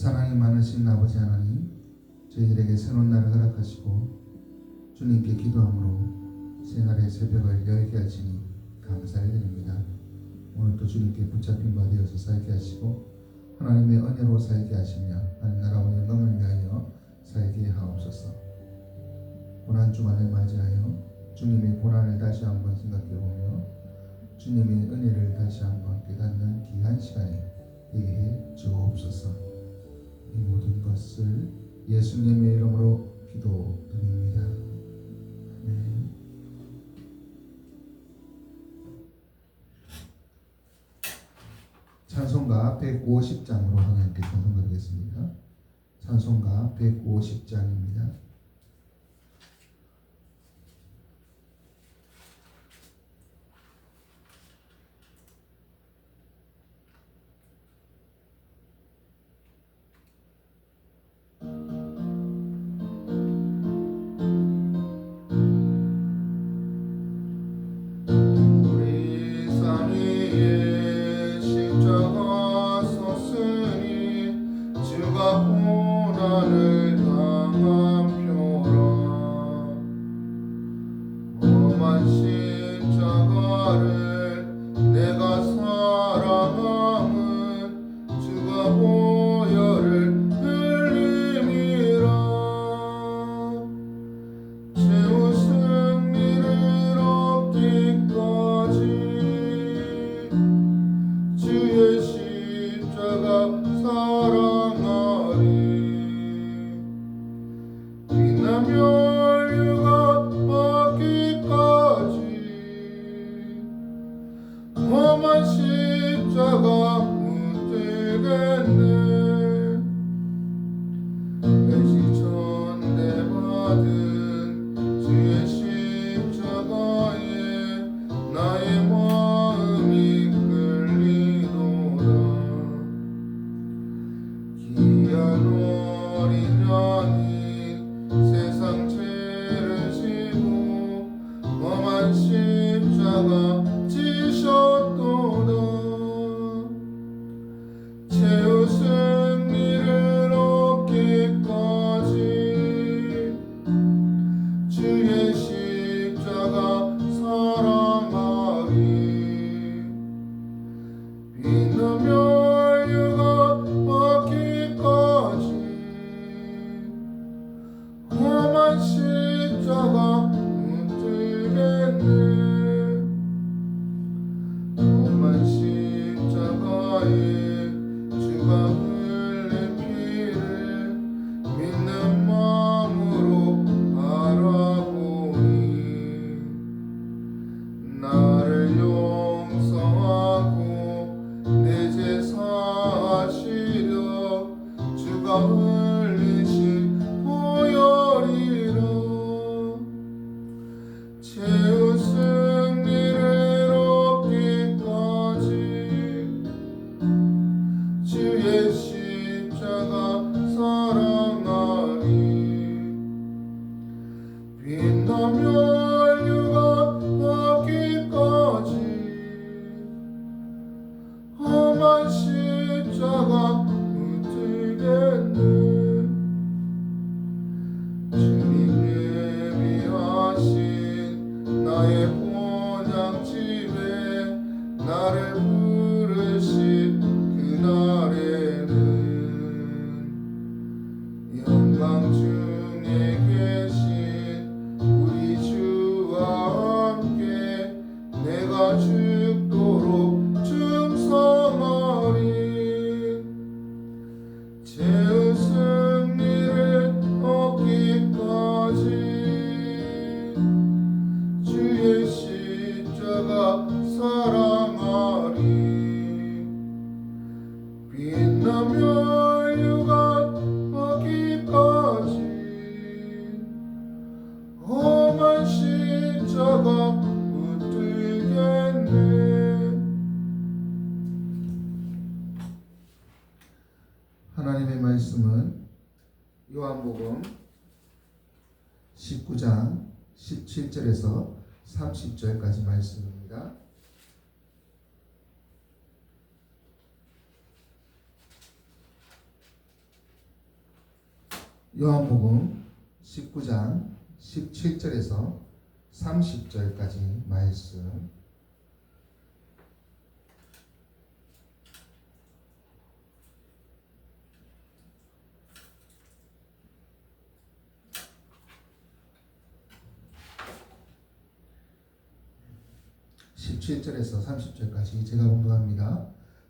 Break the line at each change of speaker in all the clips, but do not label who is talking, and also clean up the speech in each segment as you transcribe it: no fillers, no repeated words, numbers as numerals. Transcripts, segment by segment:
사랑이 많으신 아버지 하나님, 저희들에게 새로운 날을 허락하시고 주님께 기도함으로 새날의 새벽을 열게 하시니 감사를 드립니다. 오늘도 주님께 붙잡힌 바 되어서 살게 하시고 하나님의 은혜로 살게 하시며 하나님 나라와 영광을 위하여 살게 하옵소서. 고난 주간을 맞이하여 주님의 고난을 다시 한번 생각해보며 주님의 은혜를 다시 한번 깨닫는 귀한 시간이 되게 해 주옵소서. 이 모든 것을 예수님의 이름으로 기도드립니다. 아멘. 찬송가 150장으로 함께 찬송드리겠습니다. 찬송가 150장입니다. 하나님의 말씀은 요한복음 19장 17절에서 30절까지 말씀입니다. 요한복음 19장 17절에서 30절까지 말씀. (17절에서) (30절까지) 제가 봉독합니다.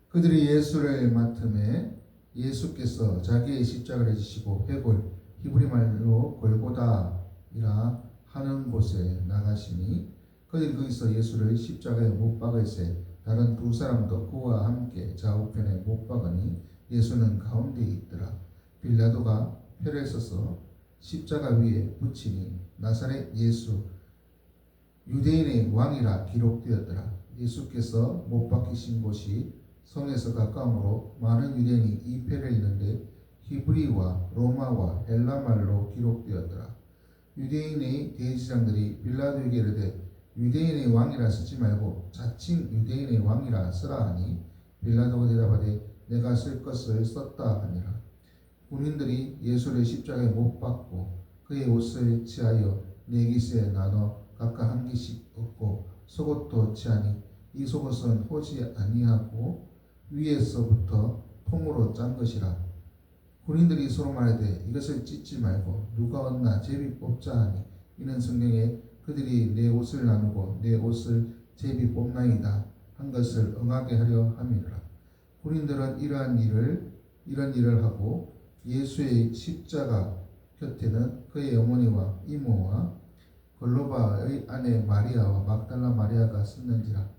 그들이 예수를 맡음에 예수께서 자기의 십자가를 지시고 회골 히브리 말로 골고다이라 하는 곳에 나가시니 그들이 거기서 예수를 십자가에 못 박을세 다른 두 사람도 그와 함께 좌우편에 못 박으니 예수는 가운데 있더라. 빌라도가 표를 써서 십자가 위에 붙이니 나사렛 예수 유대인의 왕이라 기록되었더라. 예수께서 못 박히신 곳이 성에서 가까우므로 많은 유대인이 이 표를 읽는데 히브리와 로마와 헬라말로 기록되었더라. 유대인의 대제사장들이 빌라도에게 이르되 유대인의 왕이라 쓰지 말고 자칭 유대인의 왕이라 쓰라 하니 빌라도가 대답하되 내가 쓸 것을 썼다 하니라. 군인들이 예수를 십자가에 못 박고 그의 옷을 취하여 네 깃에 나눠 각각 한 깃씩 얻고 속옷도 취하니 이 속옷은 호지 아니하고 위에서부터 통으로 짠 것이라. 군인들이 서로 말하되 이것을 찢지 말고 누가 얻나 제비 뽑자 하니 이는 성경에 그들이 내 옷을 나누고 내 옷을 제비 뽑나이다 한 것을 응하게 하려 함이라. 군인들은 이런 일을 하고 예수의 십자가 곁에는 그의 어머니와 이모와 골로바의 아내 마리아와 막달라 마리아가 섰는지라.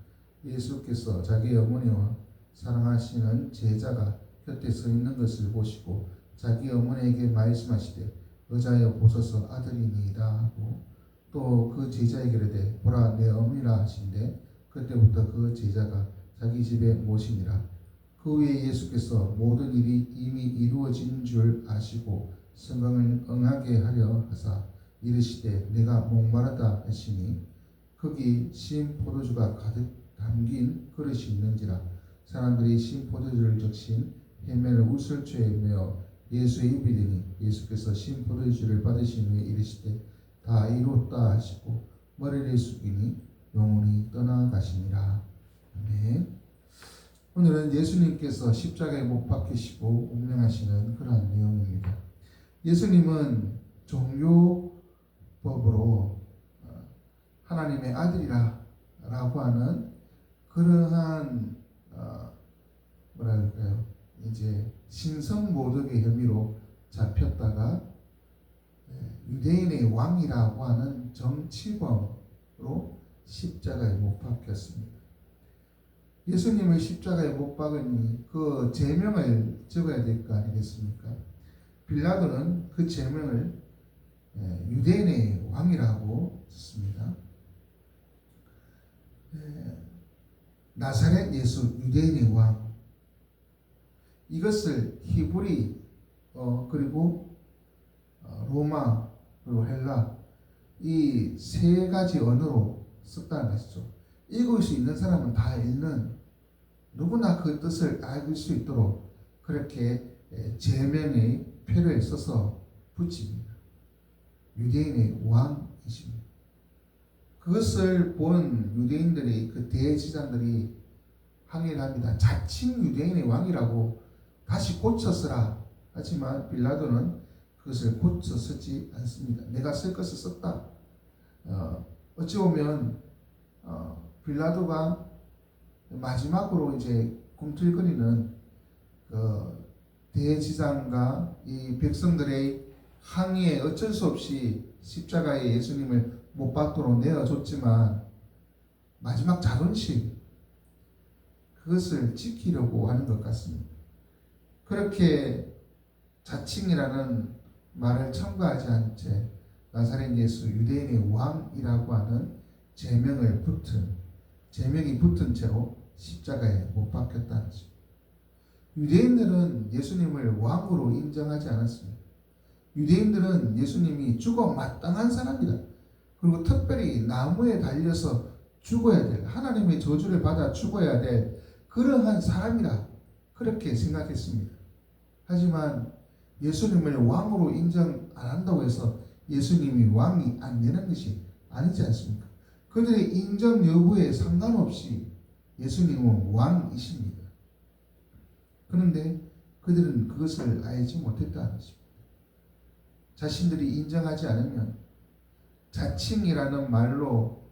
예수께서 자기 어머니와 사랑하시는 제자가 곁에 서 있는 것을 보시고 자기 어머니에게 말씀하시되 의자에 보소서 아들이니이다 하고 또 그 제자에게 이르되 보라 내 어머니라 하신대 그때부터 그 제자가 자기 집에 모시니라. 그 후에 예수께서 모든 일이 이미 이루어진 줄 아시고 성경을 응하게 하려 하사 이르시되 내가 목마르다 하시니 거기 신 포도주가 가득 담긴 그릇이 있는지라. 사람들이 신 포도주를 적신 해면을 우슬초에 메어 예수의 입에 대니 예수께서 신 포도주를 받으신 후에 이르시되 다 이루었다 하시고 머리를 숙이니 영혼이 떠나가시니라. 아멘. 오늘은 예수님께서 십자가에 못 박히시고 운명하시는 그러한 내용입니다. 예수님은 종교법으로 하나님의 아들이라고 하는 그러한 뭐랄까요, 이제 신성모독의 혐의로 잡혔다가 유대인의 왕이라고 하는 정치범으로 십자가에 못 박혔습니다. 예수님을 십자가에 못 박으니 그 제명을 적어야 될 거 아니겠습니까? 빌라도는 그 제명을 유대인의 왕이라고 썼습니다. 나사렛 예수 유대인의 왕, 이것을 히브리 그리고 로마 그리고 헬라 이 세 가지 언어로 썼다는 것이죠. 읽을 수 있는 사람은 다 읽는, 누구나 그 뜻을 알 수 있도록 그렇게 제명의 표를 써서 붙입니다. 유대인의 왕이십니다. 그것을 본 유대인들이, 그 대제사장들이 항의를 합니다. 자칭 유대인의 왕이라고 다시 고쳐 쓰라. 하지만 빌라도는 그것을 고쳐 쓰지 않습니다. 내가 쓸 것을 썼다. 어찌 보면 빌라도가 마지막으로 이제 꿈틀거리는 그 대제사장과 이 백성들의 항의에 어쩔 수 없이 십자가에 예수님을 못 박도록 내어줬지만 마지막 자존심, 그것을 지키려고 하는 것 같습니다. 그렇게 자칭이라는 말을 첨가하지 않은 채 나사렛 예수 유대인의 왕이라고 하는 제명이 붙은 채로 십자가에 못 박혔다는 것입니다. 유대인들은 예수님을 왕으로 인정하지 않았습니다. 유대인들은 예수님이 죽어 마땅한 사람이다. 그리고 특별히 나무에 달려서 죽어야 될, 하나님의 저주를 받아 죽어야 될 그러한 사람이라 그렇게 생각했습니다. 하지만 예수님을 왕으로 인정 안 한다고 해서 예수님이 왕이 안 되는 것이 아니지 않습니까? 그들의 인정 여부에 상관없이 예수님은 왕이십니다. 그런데 그들은 그것을 알지 못했다는 것입니다. 자신들이 인정하지 않으면 자칭이라는 말로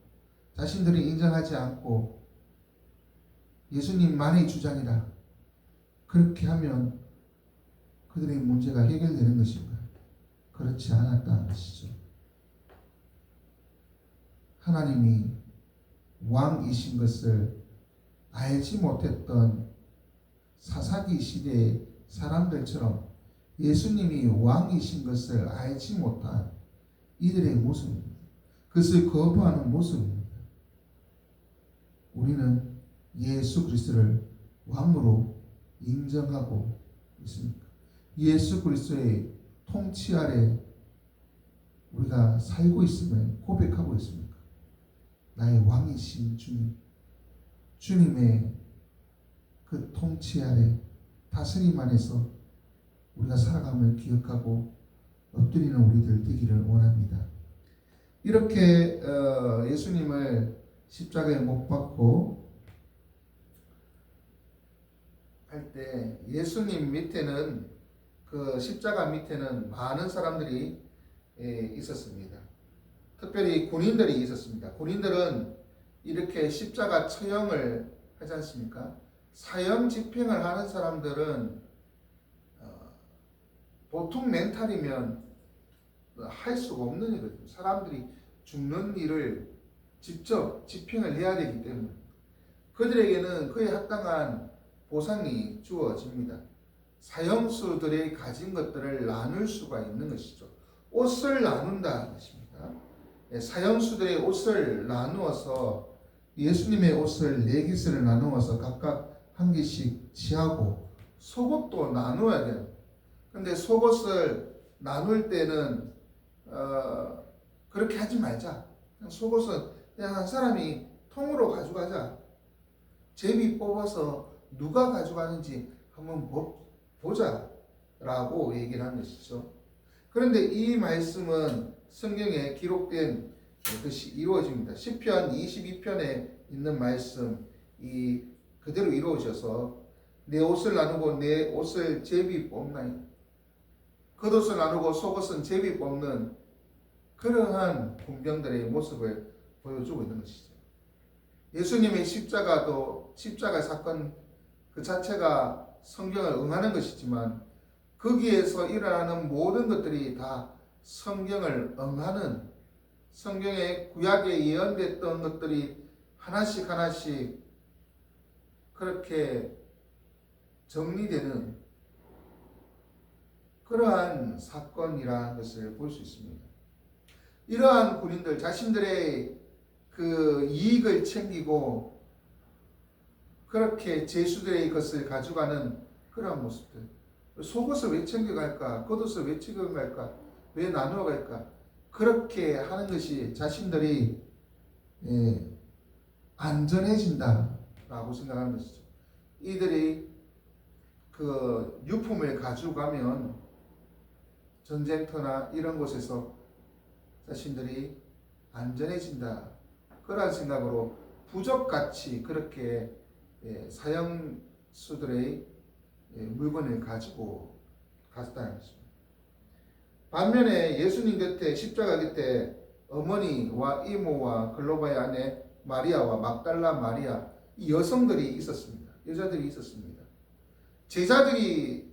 자신들이 인정하지 않고 예수님만의 주장이다. 그렇게 하면 그들의 문제가 해결되는 것인가? 그렇지 않았다는 것이죠. 하나님이 왕이신 것을 알지 못했던 사사기 시대의 사람들처럼 예수님이 왕이신 것을 알지 못한 이들의 모습입니다. 그것을 거부하는 모습입니다. 우리는 예수 그리스도를 왕으로 인정하고 있습니까? 예수 그리스도의 통치 아래 우리가 살고 있음을 고백하고 있습니까? 나의 왕이신 주님, 주님의 그 통치 아래 다스림 안에서 우리가 살아감을 기억하고 엎드리는 우리들 되기를 원합니다. 이렇게 예수님을 십자가에 못 박고 할 때 예수님 밑에는 그 십자가 밑에는 많은 사람들이 있었습니다. 특별히 군인들이 있었습니다. 군인들은 이렇게 십자가 처형을 하지 않습니까? 사형 집행을 하는 사람들은 보통 멘탈이면 할 수가 없는 일이거든요. 사람들이 죽는 일을 직접 집행을 해야 되기 때문에 그들에게는 그에 합당한 보상이 주어집니다. 사형수들이 가진 것들을 나눌 수가 있는 것이죠. 옷을 나눈다는 것입니다. 사형수들의 옷을 나누어서 예수님의 옷을 4깃을 나누어서 각각 한 개씩 취하고 속옷도 나누어야 돼요. 근데 속옷을 나눌 때는 그렇게 하지 말자. 그냥 속옷은 그냥 한 사람이 통으로 가져가자. 제비 뽑아서 누가 가져가는지 한번 보자 라고 얘기를 하는 것이죠. 그런데 이 말씀은 성경에 기록된 것이 이루어집니다. 시편 22편에 있는 말씀 이 그대로 이루어져서 내 옷을 나누고 내 옷을 제비 뽑나니 겉옷을 나누고 속옷은 제비 뽑는 그러한 군병들의 모습을 보여주고 있는 것이죠. 예수님의 십자가 사건 그 자체가 성경을 응하는 것이지만 거기에서 일어나는 모든 것들이 다 성경을 응하는 성경의 구약에 예언됐던 것들이 하나씩 하나씩 그렇게 정리되는 그러한 사건이라는 것을 볼 수 있습니다. 이러한 군인들 자신들의 그 이익을 챙기고 그렇게 제수들의 것을 가져가는 그러한 모습들. 속옷을 왜 챙겨갈까? 겉옷을 왜 챙겨갈까? 왜 나누어갈까? 그렇게 하는 것이 자신들이 안전해진다라고 생각하는 것이죠. 이들이 그 유품을 가져가면 전쟁터나 이런 곳에서 자신들이 안전해진다. 그런 생각으로 부적같이 그렇게 사형수들의 물건을 가지고 갔다는 것입니다. 반면에 예수님 곁에 십자가 곁에 어머니와 이모와 글로바의 아내 마리아와 막달라 마리아 이 여성들이 있었습니다. 여자들이 있었습니다. 제자들이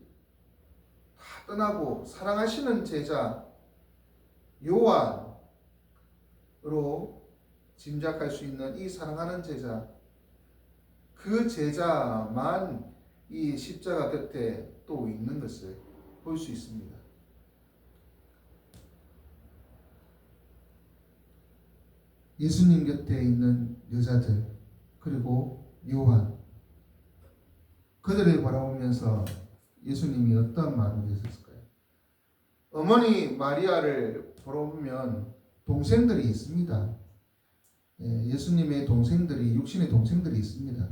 다 떠나고 사랑하시는 제자 요한으로 짐작할 수 있는 이 사랑하는 제자 그 제자만 이 십자가 곁에 또 있는 것을 볼 수 있습니다. 예수님 곁에 있는 여자들 그리고 요한 그들을 바라보면서 예수님이 어떤 말을 하셨을까요? 어머니 마리아를 바라보면 동생들이 있습니다. 예수님의 동생들이, 육신의 동생들이 있습니다.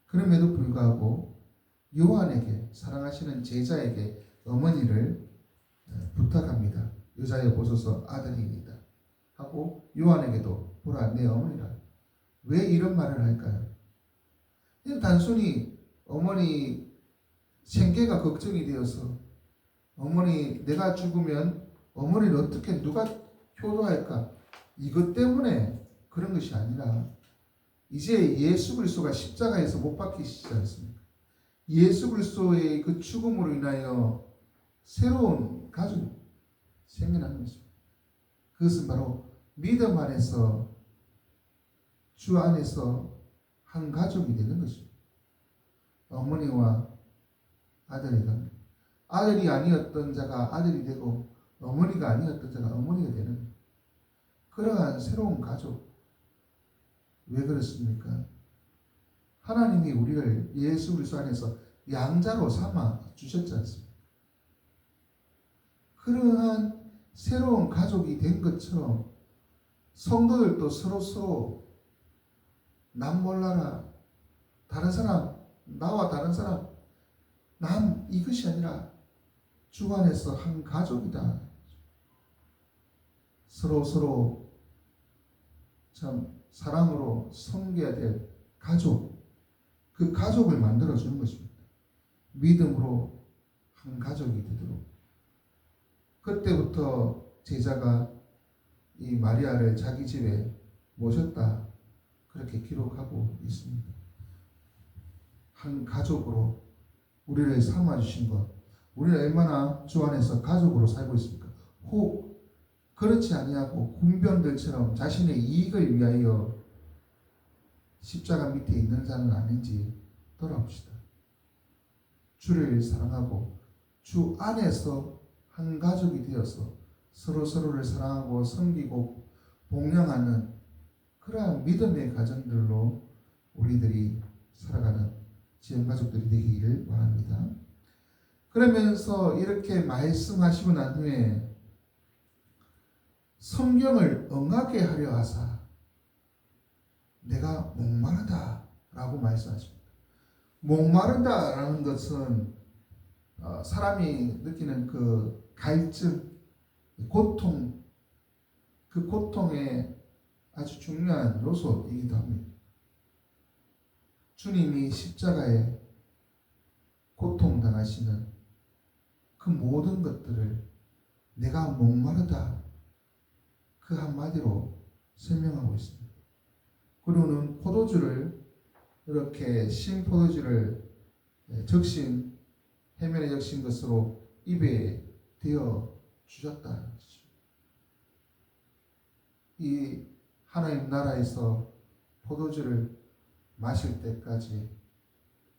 그럼에도 불구하고 요한에게, 사랑하시는 제자에게 어머니를 부탁합니다. 여자여 보소서 아들이니다 하고 요한에게도 보라 내 어머니라. 왜 이런 말을 할까요? 그냥 단순히 어머니 생계가 걱정이 되어서 어머니 내가 죽으면 어머니를 어떻게 누가 효도할까? 이것 때문에 그런 것이 아니라 이제 예수 그리스도가 십자가에서 못 박히시지 않습니까? 예수 그리스도의 그 죽음으로 인하여 새로운 가족이 생겨나는 것입니다. 그것은 바로 믿음 안에서 주 안에서 한 가족이 되는 것입니다. 어머니와 아들이 됩니다. 아들이 아니었던 자가 아들이 되고 어머니가 아니었던 자가 어머니가 되는 그러한 새로운 가족. 왜 그렇습니까? 하나님이 우리를 예수 그리스도 안에서 양자로 삼아 주셨지 않습니까? 그러한 새로운 가족이 된 것처럼 성도들도 서로 남 몰라라, 다른 사람, 나와 다른 사람, 남 이것이 아니라 주 안에서 한 가족이다. 서로 참 사랑으로 섬겨야 될 가족, 그 가족을 만들어주는 것입니다. 믿음으로 한 가족이 되도록. 그때부터 제자가 이 마리아를 자기 집에 모셨다. 그렇게 기록하고 있습니다. 한 가족으로 우리를 삼아주신 것. 우리는 얼마나 주 안에서 가족으로 살고 있습니까? 혹 그렇지 아니하고 군병들처럼 자신의 이익을 위하여 십자가 밑에 있는 자는 아닌지 돌아봅시다. 주를 사랑하고 주 안에서 한 가족이 되어서 서로를 사랑하고 섬기고 복양하는 그러한 믿음의 가정들로 우리들이 살아가는 지원가족들이 되기를 바랍니다. 그러면서 이렇게 말씀하시고 난 후에 성경을 응하게 하려 하사 내가 목마르다 라고 말씀하십니다. 목마르다라는 것은 사람이 느끼는 그 갈증, 고통, 그 고통의 아주 중요한 요소이기도 합니다. 주님이 십자가에 고통당하시는 그 모든 것들을 내가 목마르다 그 한마디로 설명하고 있습니다. 그리고는 포도주를 이렇게 신 포도주를 적신 해면에 적신 것으로 입에 대어 주셨다. 이 하나님 나라에서 포도주를 마실 때까지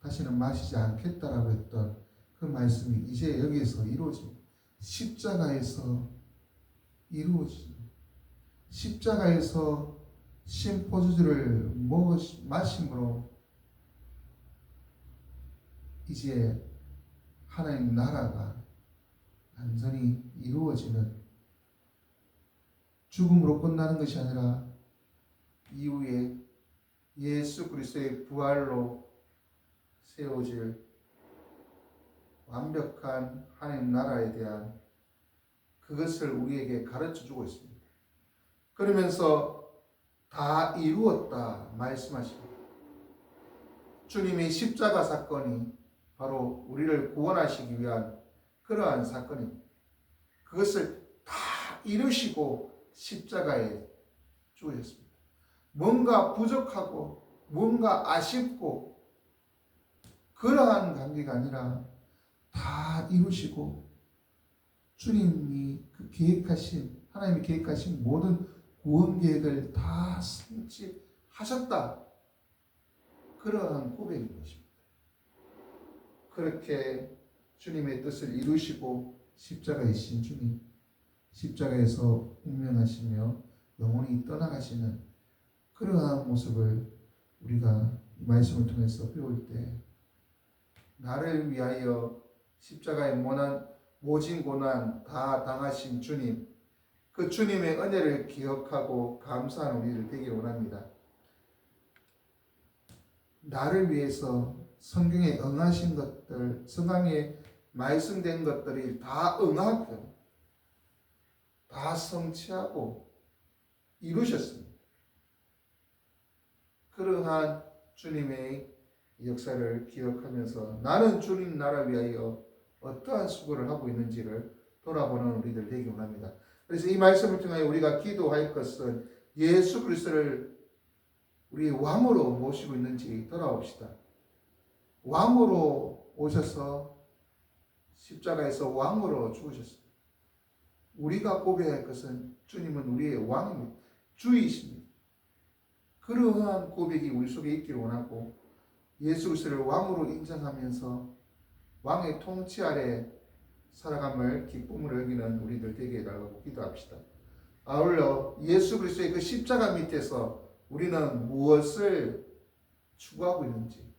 다시는 마시지 않겠다라고 했던 그 말씀이 이제 여기에서 이루어집니다. 십자가에서 이루어집니다. 십자가에서 신포도주를 마심으로 이제 하나님 나라가 완전히 이루어지는, 죽음으로 끝나는 것이 아니라 이후에 예수 그리스도의 부활로 세워질 완벽한 하나님 나라에 대한 그것을 우리에게 가르쳐주고 있습니다. 그러면서 다 이루었다 말씀하십니다. 주님의 십자가 사건이 바로 우리를 구원하시기 위한 그러한 사건입니다. 그것을 다 이루시고 십자가에 죽으셨습니다. 뭔가 부족하고 뭔가 아쉽고 그러한 관계가 아니라 다 이루시고 주님이 그 계획하신, 하나님이 계획하신 모든 구원 계획을 다 성취하셨다. 그러한 고백인 것입니다. 그렇게 주님의 뜻을 이루시고 십자가에 신 주님, 십자가에서 운명하시며 영원히 떠나가시는 그러한 모습을 우리가 이 말씀을 통해서 배울 때 나를 위하여 십자가의 모진 고난 다 당하신 주님, 그 주님의 은혜를 기억하고 감사하는 우리를 되길 원합니다. 나를 위해서 성경에 응하신 것들, 성경에 말씀된 것들이 다 응하고 다 성취하고 이루셨습니다. 그러한 주님의 역사를 기억하면서 나는 주님 나라 위하여 어떠한 수고를 하고 있는지를 돌아보는 우리들 되기 원합니다. 그래서 이 말씀을 통하여 우리가 기도할 것은 예수 그리스도를 우리 왕으로 모시고 있는지 돌아봅시다. 왕으로 오셔서 십자가에서 왕으로 죽으셨습니다. 우리가 고백할 것은 주님은 우리의 왕입니다. 주이십니다. 그러한 고백이 우리 속에 있기를 원하고 예수 그리스도를 왕으로 인정하면서 왕의 통치 아래 살아감을 기쁨으로 여기는 우리들 되게 해달라고 기도합시다. 아울러 예수 그리스도의 그 십자가 밑에서 우리는 무엇을 추구하고 있는지,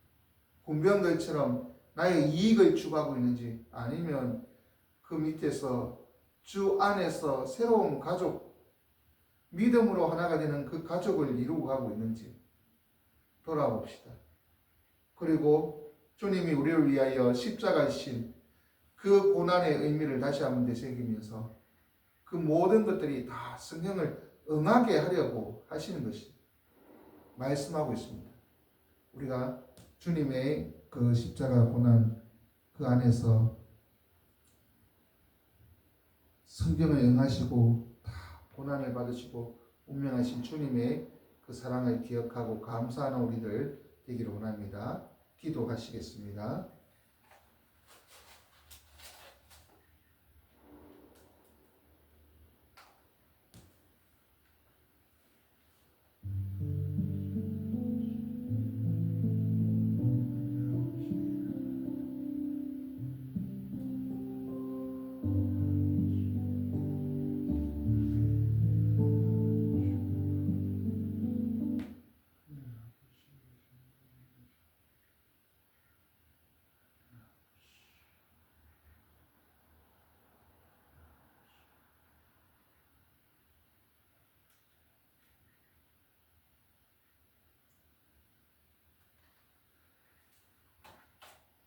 군병들처럼 나의 이익을 추구하고 있는지, 아니면 그 밑에서 주 안에서 새로운 가족, 믿음으로 하나가 되는 그 가족을 이루고 가고 있는지 돌아봅시다. 그리고 주님이 우리를 위하여 십자가이신 그 고난의 의미를 다시 한번 되새기면서 그 모든 것들이 다 성경을 응하게 하려고 하시는 것이 말씀하고 있습니다. 우리가 주님의 그 십자가 고난 그 안에서 성경을 응하시고 다 고난을 받으시고 운명하신 주님의 그 사랑을 기억하고 감사하는 우리들 되기를 원합니다. 기도하시겠습니다.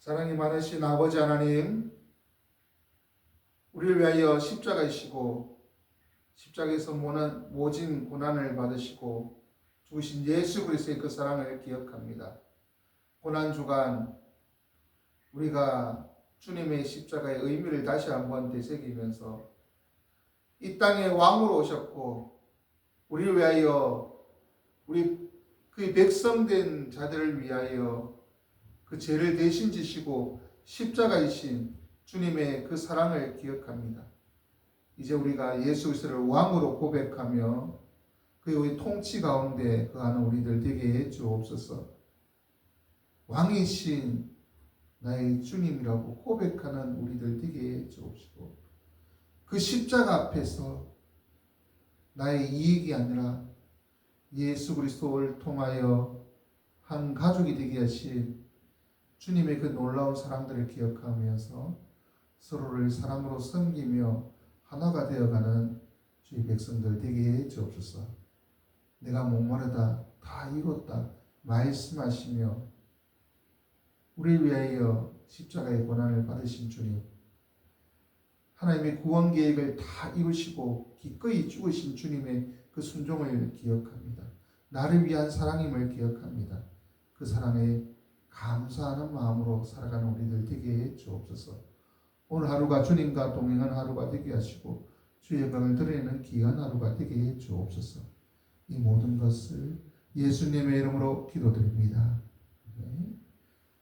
사랑이 많으신 아버지 하나님, 우리를 위하여 십자가이시고 십자가에서 모진 고난을 받으시고 죽으신 예수 그리스도의 그 사랑을 기억합니다. 고난주간 우리가 주님의 십자가의 의미를 다시 한번 되새기면서 이 땅에 왕으로 오셨고 우리를 위하여 우리 그의 백성된 자들을 위하여 그 죄를 대신 지시고 십자가이신 주님의 그 사랑을 기억합니다. 이제 우리가 예수 그리스도를 왕으로 고백하며 그의 통치 가운데 거하는 우리들 되게 해 주옵소서. 왕이신 나의 주님이라고 고백하는 우리들 되게 해 주옵시고 그 십자가 앞에서 나의 이익이 아니라 예수 그리스도를 통하여 한 가족이 되게 하신 주님의 그 놀라운 사랑들을 기억하면서 서로를 사랑으로 섬기며 하나가 되어가는 주의 백성들 되게 해 주옵소서. 내가 목마르다 다 이뤘다 말씀하시며 우리를 위하여 십자가의 고난을 받으신 주님, 하나님의 구원 계획을 다 이루시고 기꺼이 죽으신 주님의 그 순종을 기억합니다. 나를 위한 사랑임을 기억합니다. 그 사랑에 감사하는 마음으로 살아가는 우리들 되게 해 주옵소서. 오늘 하루가 주님과 동행한 하루가 되게 하시고 주의 영광을 드러내는 귀한 하루가 되게 해 주옵소서. 이 모든 것을 예수님의 이름으로 기도드립니다. 네.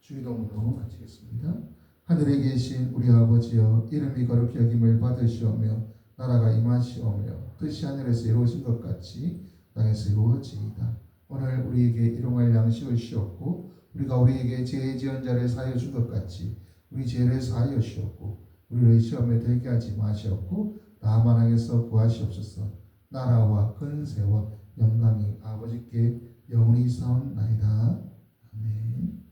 주기도문으로 마치겠습니다. 하늘에 계신 우리 아버지여, 이름이 거룩히 여김을 받으시오며 나라가 임하시오며 뜻이 하늘에서 이루어진 것 같이 땅에서 이루어지이다. 오늘 우리에게 일용할 양식을 주옵고 우리가 우리에게 죄 지은 자를 사하여 준 것 같이 우리 죄를 사하여 주옵고 우리를 시험에 들게 하지 마시옵고 다만 악에서 구하시옵소서. 나라와 권세와 영광이 아버지께 영원히 있사옵나이다. 아멘.